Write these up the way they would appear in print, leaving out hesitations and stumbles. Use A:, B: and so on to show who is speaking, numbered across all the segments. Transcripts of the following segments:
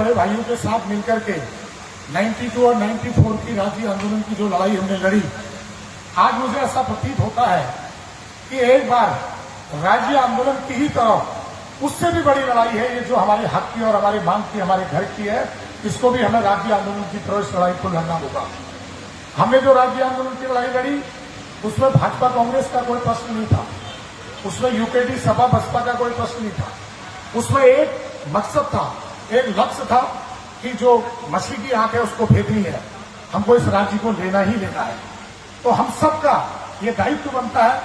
A: बड़े भाइयों के साथ मिलकर के 92 और 94 की राज्य आंदोलन की जो लड़ाई हमने लड़ी, आज मुझे ऐसा प्रतीत होता है कि एक बार राज्य आंदोलन की ही तरह उससे भी बड़ी लड़ाई है ये जो हमारे हक की और हमारी मांग की, हमारे घर की है। इसको भी हमें राज्य आंदोलन की तरह इस लड़ाई को लड़ना होगा। हमने जो राज्य आंदोलन की लड़ाई लड़ी उसमें भाजपा कांग्रेस का कोई प्रश्न नहीं था, उसमें यूकेडी सपा बसपा का कोई प्रश्न नहीं था। उसमें एक मकसद था, एक लक्ष्य था कि जो मछली की आंख है उसको भेदनी है, हमको इस राज्य को लेना ही लेना है। तो हम सबका ये दायित्व बनता है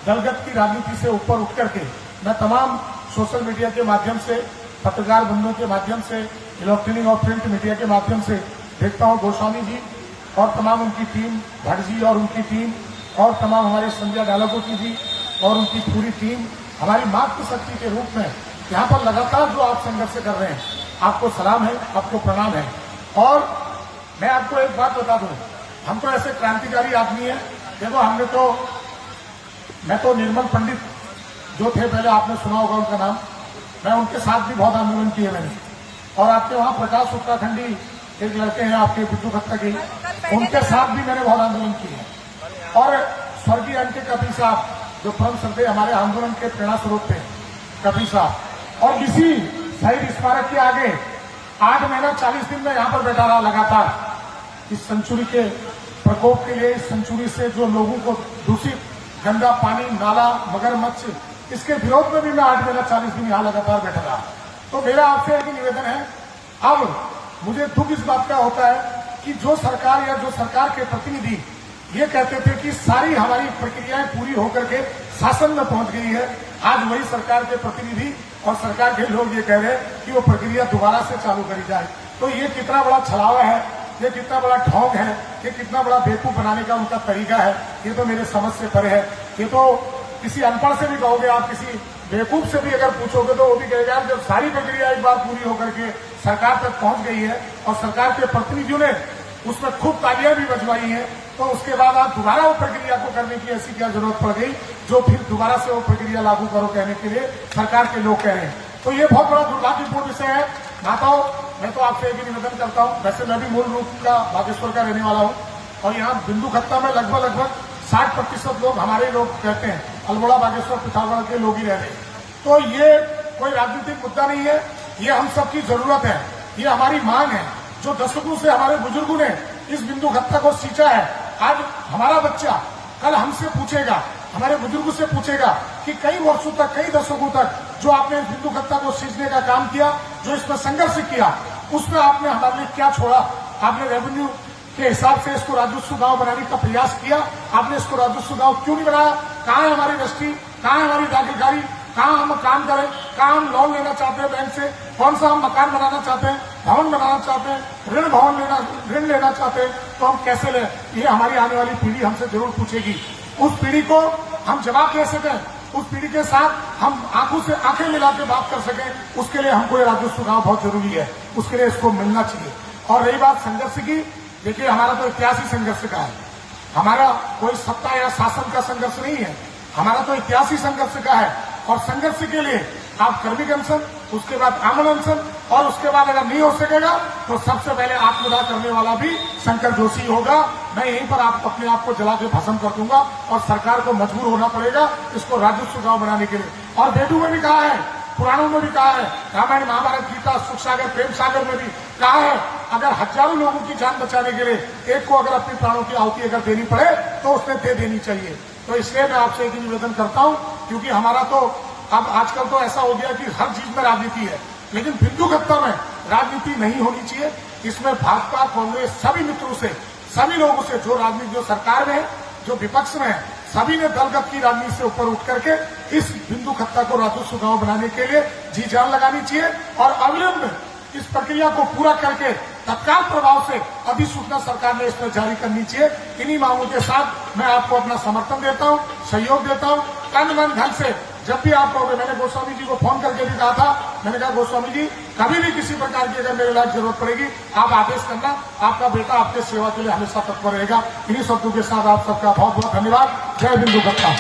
A: दलगत की राजनीति से ऊपर उठ करके मैं तमाम सोशल मीडिया के माध्यम से, पत्रकार बंधुओं के माध्यम से, इलेक्ट्रॉनिक और प्रिंट मीडिया के माध्यम से देखता हूं गोस्वामी जी और तमाम उनकी टीम, भट्ट जी और उनकी टीम और तमाम हमारे संजय डालकोटी जी और उनकी पूरी टीम हमारी मातृशक्ति के रूप में यहाँ पर लगातार जो आप संघर्ष कर रहे हैं, आपको सलाम है, आपको प्रणाम है। और मैं आपको एक बात बता दूं, हम तो ऐसे क्रांतिकारी आदमी हैं। देखो मैं तो निर्मल पंडित जो थे, पहले आपने सुना होगा उनका नाम, मैं उनके साथ भी बहुत आंदोलन किए मैंने। और आपके वहां प्रकाश उत्तराखंडी एक लड़के हैं आपके बिट्टू खत्ता के, उनके साथ भी मैंने बहुत आंदोलन किए। और स्वर्गीय एन के कपी साहब जो परम श्रद्धेय हमारे आंदोलन के प्रेरणा स्रोत थे, कपी साहब, और इसी शहीद स्मारक के आगे 8 महीना 40 दिन में यहां पर बैठा रहा लगातार इस सेंचुरी के प्रकोप के लिए, इस सेंचुरी से जो लोगों को दूषित गंदा पानी, नाला, मगरमच्छ, इसके विरोध में भी मैं 8 महीना 40 दिन यहां लगातार बैठा रहा। तो मेरा आपसे एक निवेदन है, अब मुझे दुख इस बात का होता है कि जो सरकार या जो सरकार के प्रतिनिधि ये कहते थे कि सारी हमारी प्रक्रियाएं पूरी होकर के शासन में पहुंच गई है, आज वही सरकार के प्रतिनिधि और सरकार के लोग ये कह रहे हैं कि वो प्रक्रिया दोबारा से चालू करी जाए। तो ये कितना बड़ा छलावा है, ये कितना बड़ा ढोंग है, ये कितना बड़ा बेवकूफ बनाने का उनका तरीका है, ये तो मेरे समझ से परे है। ये तो किसी अनपढ़ से भी कहोगे आप, किसी बेवकूफ से भी अगर पूछोगे तो वो भी कहेगा जब सारी प्रक्रिया एक बार पूरी होकर के सरकार तक पहुंच गई है और सरकार के प्रतिनिधियों ने उसमें खूब तालियां भी बजवाई हैं, तो उसके बाद आप दोबारा वो प्रक्रिया को करने की ऐसी क्या जरूरत पड़ गई जो फिर दोबारा से वो प्रक्रिया लागू करो कहने के लिए सरकार के लोग कह रहे हैं। तो ये बहुत बड़ा दुर्भाग्यपूर्ण विषय है। माताओं, मैं तो आपसे एक ही निवेदन करता हूं, वैसे मैं भी मूल रूप का बागेश्वर का रहने वाला हूं और यहाँ बिंदु खत्ता में लगभग 60% लोग हमारे लोग कहते हैं, अल्मोड़ा, बागेश्वर, पिथौरागढ़ के लोग ही रह रहे हैं। तो ये कोई राजनीतिक मुद्दा नहीं है, ये हम सबकी जरूरत है, ये हमारी मांग है। जो दशकों से हमारे बुजुर्गों ने इस बिंदु खत्ता को सींचा है, आज हमारा बच्चा कल हमसे पूछेगा, हमारे बुजुर्गों से पूछेगा कि कई वर्षों तक, कई दशकों तक जो आपने इस बिंदु खत्ता को सींचने का काम किया, जो इसमें संघर्ष किया, उसमें आपने हमारे लिए क्या छोड़ा? आपने रेवेन्यू के हिसाब से इसको राजस्व गांव बनाने का प्रयास किया, आपने इसको राजस्व गांव क्यों नहीं बनाया? कहाँ है हमारी रजिस्ट्री, कहाँ है हमारी दाखिलकारी, कहाँ हम काम करें, कहाँ हम लोन लेना चाहते हैं बैंक से, कौन सा हम मकान बनाना चाहते हैं, भवन बनाना चाहते हैं, ऋण लेना चाहते हैं, तो हम कैसे लें? ये हमारी आने वाली पीढ़ी हमसे जरूर पूछेगी। उस पीढ़ी को हम जवाब दे सकें, उस पीढ़ी के साथ हम आंखों से आंखें मिला के बात कर सकें, उसके लिए हमको ये राजस्व गांव बहुत जरूरी है, उसके लिए इसको मिलना चाहिए। और रही बात संघर्ष की, देखिए हमारा तो इतिहास ही संघर्ष का है, हमारा कोई सत्ता या शासन का संघर्ष नहीं है, हमारा तो इतिहास ही संघर्ष का है। और संघर्ष के लिए आप कर्मिक अनशन, उसके बाद आमन अनशन, और उसके बाद अगर नहीं हो सकेगा तो सबसे पहले आत्मदाह करने वाला भी शंकर जोशी होगा। मैं यहीं पर अपने आप को जला के भस्म कर दूंगा और सरकार को मजबूर होना पड़ेगा इसको राजस्व गांव बनाने के लिए। और वेदों में भी कहा है, पुराणों में भी कहा है, रामायण, महाभारत, गीता, सुख सागर, प्रेम सागर में भी कहा है, अगर हजारों लोगों की जान बचाने के लिए एक को अगर अपनी प्राणों की आहुति अगर देनी पड़े तो उसने दे देनी चाहिए। तो इसलिए मैं आपसे एक निवेदन करता हूं, क्योंकि हमारा तो अब आजकल तो ऐसा हो गया कि हर चीज में राजनीति है, लेकिन बिंदु खत्ता में राजनीति नहीं होनी चाहिए। इसमें भाजपा, कांग्रेस, सभी मित्रों से, सभी लोगों से, जो राजनीति, जो सरकार में है, जो विपक्ष में है, सभी ने दलगत की राजनीति से ऊपर उठ करके इस बिंदु खत्ता को राजस्व गांव बनाने के लिए जी जान लगानी चाहिए और अविलंब इस प्रक्रिया को पूरा करके तत्काल प्रभाव से अधिसूचना सरकार ने इसमें जारी करनी चाहिए। इन्हीं मांगों के साथ मैं आपको अपना समर्थन देता हूं, सहयोग देता हूं, तन मन धन से। जब भी आप कहोगे, मैंने गोस्वामी जी को फोन करके भी कहा था, मैंने कहा गोस्वामी जी कभी भी किसी प्रकार की अगर मेरे लायक जरूरत पड़ेगी आप आदेश करना, आपका बेटा आपके सेवा के लिए हमेशा तत्पर रहेगा। इन्हीं शब्दों के साथ आप सबका बहुत बहुत धन्यवाद। जय बिंदु खत्ता।